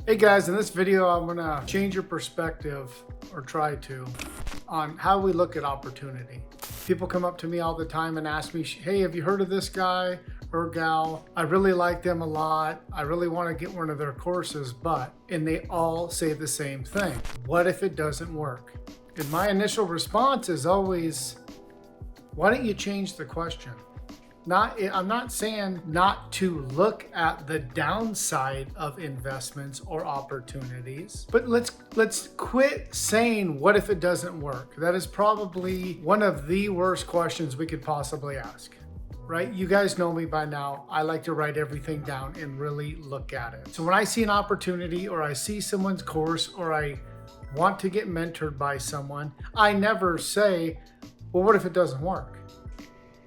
Hey guys, in this video I'm gonna change your perspective, or try to, on how we look at opportunity. People come up to me all the time and ask me, hey, have you heard of this guy or gal? I really like them a lot. I really want to get one of their courses, and they all say the same thing. What if it doesn't work? And my initial response is always, why don't you change the question? I'm not saying not to look at the downside of investments or opportunities, but let's quit saying, what if it doesn't work? That is probably one of the worst questions we could possibly ask, right? You guys know me by now. I like to write everything down and really look at it. So when I see an opportunity, or I see someone's course, or I want to get mentored by someone, I never say, well, what if it doesn't work?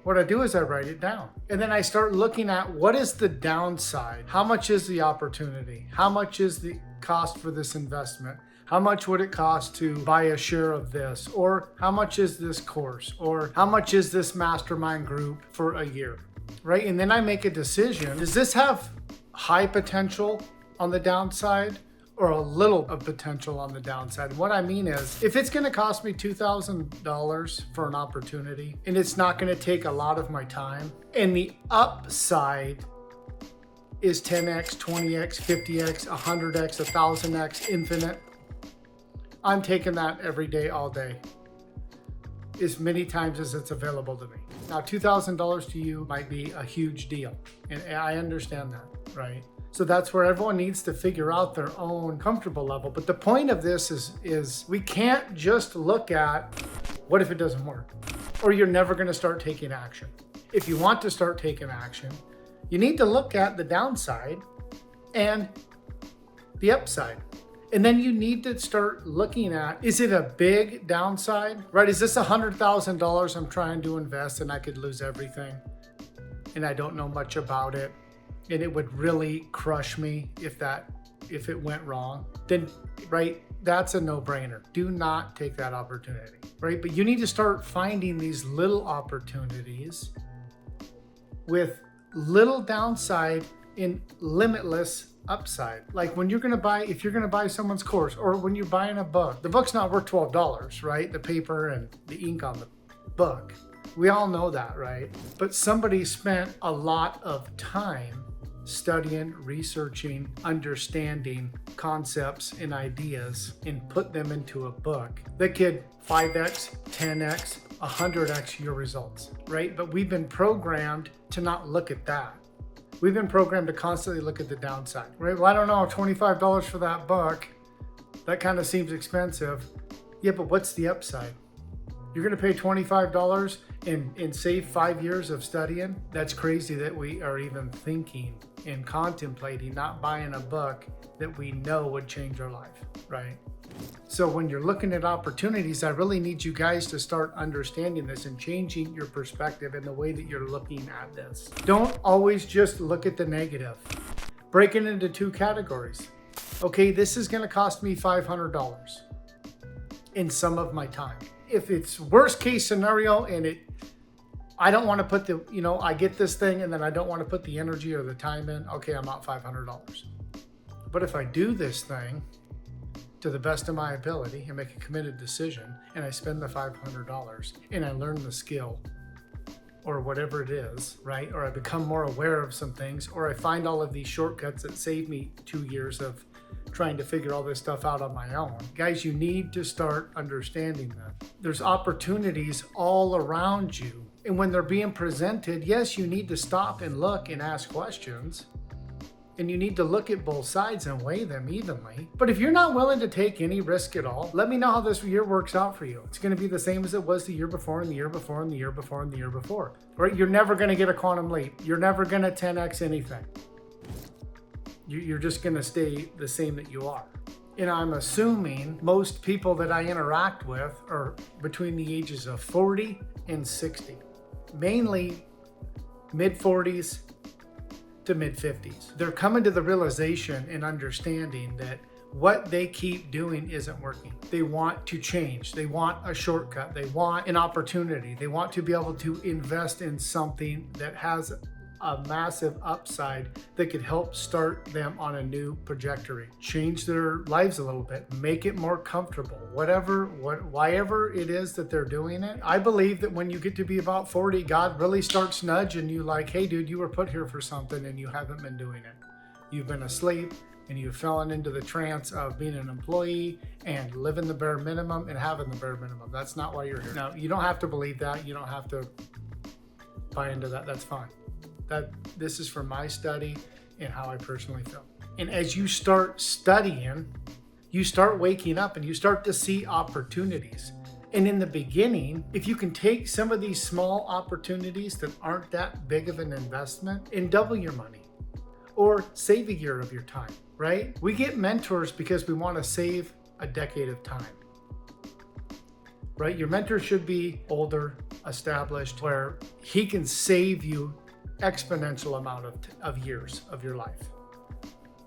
What I do is I write it down. And then I start looking at, what is the downside? How much is the opportunity? How much is the cost for this investment? How much would it cost to buy a share of this? Or how much is this course? Or how much is this mastermind group for a year? Right? And then I make a decision. Does this have high potential on the downside, or a little of potential on the downside? What I mean is, if it's going to cost me $2,000 for an opportunity, and it's not going to take a lot of my time, and the upside is 10x, 20x, 50x, 100x, 1000x, infinite, I'm taking that every day, all day, as many times as it's available to me. Now, $2,000 to you might be a huge deal, and I understand that, right? So that's where everyone needs to figure out their own comfortable level. But the point of this is we can't just look at, what if it doesn't work? Or you're never going to start taking action. If you want to start taking action, you need to look at the downside and the upside. And then you need to start looking at, is it a big downside, right? Is this $100,000 I'm trying to invest and I could lose everything and I don't know much about it, and it would really crush me if it went wrong? Then, right, that's a no-brainer. Do not take that opportunity, right? But you need to start finding these little opportunities with little downside and limitless upside. Like when you're gonna buy, if you're gonna buy someone's course, or when you're buying a book, the book's not worth $12, right? The paper and the ink on the book. We all know that, right? But somebody spent a lot of time studying, researching, understanding concepts and ideas, and put them into a book that could 5x, 10x, 100x your results, right? But we've been programmed to not look at that. We've been programmed to constantly look at the downside, right? Well, I don't know, $25 for that book, that kind of seems expensive. Yeah, but what's the upside? You're gonna pay $25 and save 5 years of studying? That's crazy that we are even thinking and contemplating not buying a book that we know would change our life, right? So when you're looking at opportunities, I really need you guys to start understanding this and changing your perspective in the way that you're looking at this. Don't always just look at the negative. Break it into two categories. Okay, this is gonna cost me $500 in some of my time. If it's worst case scenario and I don't want to put I get this thing and then I don't want to put the energy or the time in, okay, I'm out $500. But if I do this thing to the best of my ability and make a committed decision, and I spend the $500 and I learn the skill or whatever it is, right? Or I become more aware of some things, or I find all of these shortcuts that save me 2 years of trying to figure all this stuff out on my own. Guys, you need to start understanding that. There's opportunities all around you. And when they're being presented, yes, you need to stop and look and ask questions. And you need to look at both sides and weigh them evenly. But if you're not willing to take any risk at all, let me know how this year works out for you. It's going to be the same as it was the year before, and the year before, and the year before, and the year before. Right? You're never going to get a quantum leap. You're never going to 10x anything. You're just going to stay the same that you are. And I'm assuming most people that I interact with are between the ages of 40 and 60. Mainly mid 40s to mid 50s. They're coming to the realization and understanding that what they keep doing isn't working. They want to change. They want a shortcut. They want an opportunity. They want to be able to invest in something that has a massive upside that could help start them on a new trajectory, change their lives a little bit, make it more comfortable, whatever it is that they're doing it. I believe that when you get to be about 40, God really starts nudging you like, hey dude, you were put here for something and you haven't been doing it. You've been asleep and you've fallen into the trance of being an employee and living the bare minimum and having the bare minimum. That's not why you're here. Now, you don't have to believe that. You don't have to buy into that. That's fine. This is from my study and how I personally feel. And as you start studying, you start waking up and you start to see opportunities. And in the beginning, if you can take some of these small opportunities that aren't that big of an investment and double your money or save a year of your time, right? We get mentors because we want to save a decade of time, right? Your mentor should be older, established, where he can save you exponential amount of years of your life,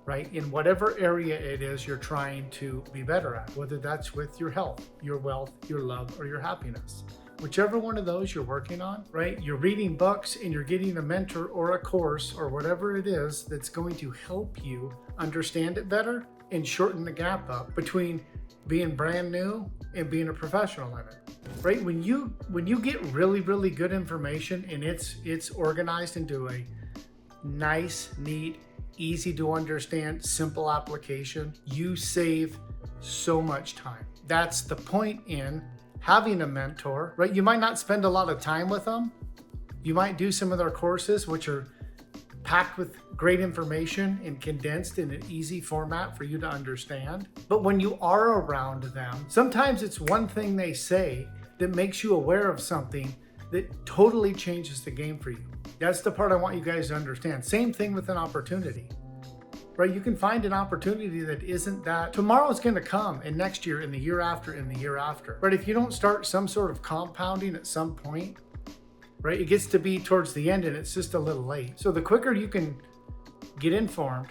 right? In whatever area it is you're trying to be better at, whether that's with your health, your wealth, your love, or your happiness. Whichever one of those you're working on, right? You're reading books and you're getting a mentor or a course or whatever it is that's going to help you understand it better and shorten the gap up between being brand new and being a professional in it, right? When you get really, really good information and it's organized into a nice, neat, easy to understand, simple application, you save so much time. That's the point in having a mentor, right? You might not spend a lot of time with them. You might do some of their courses, which are packed with great information and condensed in an easy format for you to understand. But when you are around them, sometimes it's one thing they say that makes you aware of something that totally changes the game for you. That's the part I want you guys to understand. Same thing with an opportunity. Right? You can find an opportunity that isn't that tomorrow's going to come, and next year, and the year after, and the year after. But if you don't start some sort of compounding at some point, right, it gets to be towards the end and it's just a little late. So the quicker you can get informed,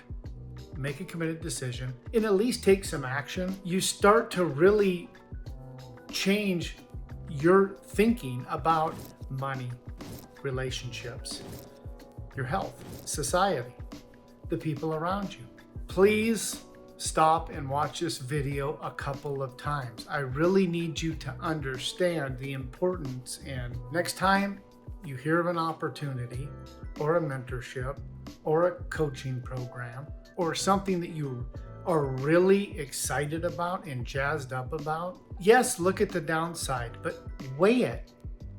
make a committed decision, and at least take some action, you start to really change your thinking about money, relationships, your health, society, the people around you. Please stop and watch this video a couple of times. I really need you to understand the importance, and next time you hear of an opportunity or a mentorship or a coaching program or something that you are really excited about and jazzed up about, yes, look at the downside, but weigh it.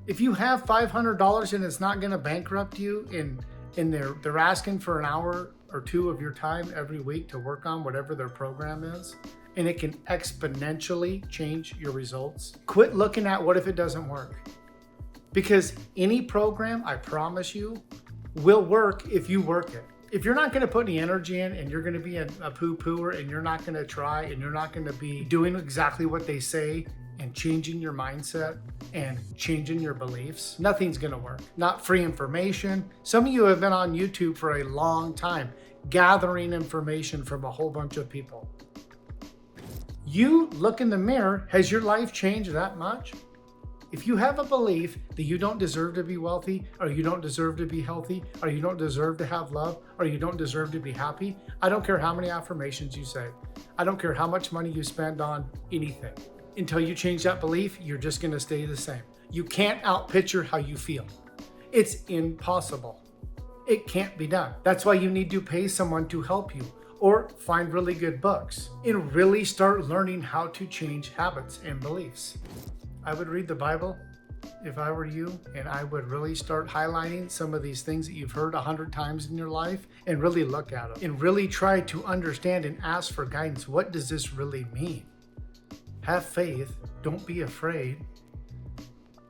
If you have $500 and it's not going to bankrupt you, and they're asking for an hour or two of your time every week to work on whatever their program is, and it can exponentially change your results, quit looking at what if it doesn't work. Because any program, I promise you, will work if you work it. If you're not going to put any energy in and you're going to be a poo-pooer and you're not going to try and you're not going to be doing exactly what they say and changing your mindset and changing your beliefs, nothing's going to work. Not free information. Some of you have been on YouTube for a long time, gathering information from a whole bunch of people. You look in the mirror, has your life changed that much? If you have a belief that you don't deserve to be wealthy, or you don't deserve to be healthy, or you don't deserve to have love, or you don't deserve to be happy, I don't care how many affirmations you say. I don't care how much money you spend on anything. Until you change that belief, you're just going to stay the same. You can't outpicture how you feel. It's impossible. It can't be done. That's why you need to pay someone to help you, or find really good books and really start learning how to change habits and beliefs. I would read the Bible if I were you, and I would really start highlighting some of these things that you've heard 100 times in your life and really look at them and really try to understand and ask for guidance. What does this really mean? Have faith. Don't be afraid.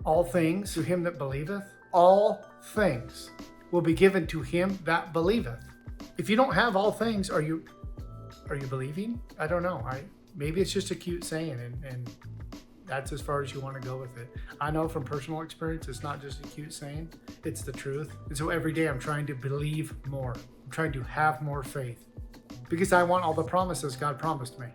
All things to him that believeth, all things will be given to him that believeth. If you don't have all things, are you believing? I don't know. Maybe it's just a cute saying, and that's as far as you want to go with it. I know from personal experience, it's not just a cute saying, it's the truth. And so every day I'm trying to believe more. I'm trying to have more faith because I want all the promises God promised me.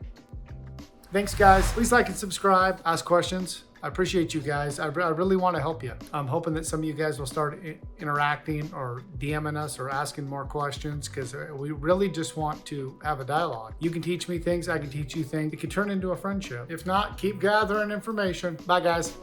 Thanks, guys. Please like and subscribe. Ask questions. I appreciate you guys. I really want to help you. I'm hoping that some of you guys will start interacting or DMing us or asking more questions, because we really just want to have a dialogue. You can teach me things, I can teach you things. It can turn into a friendship. If not, keep gathering information. Bye, guys.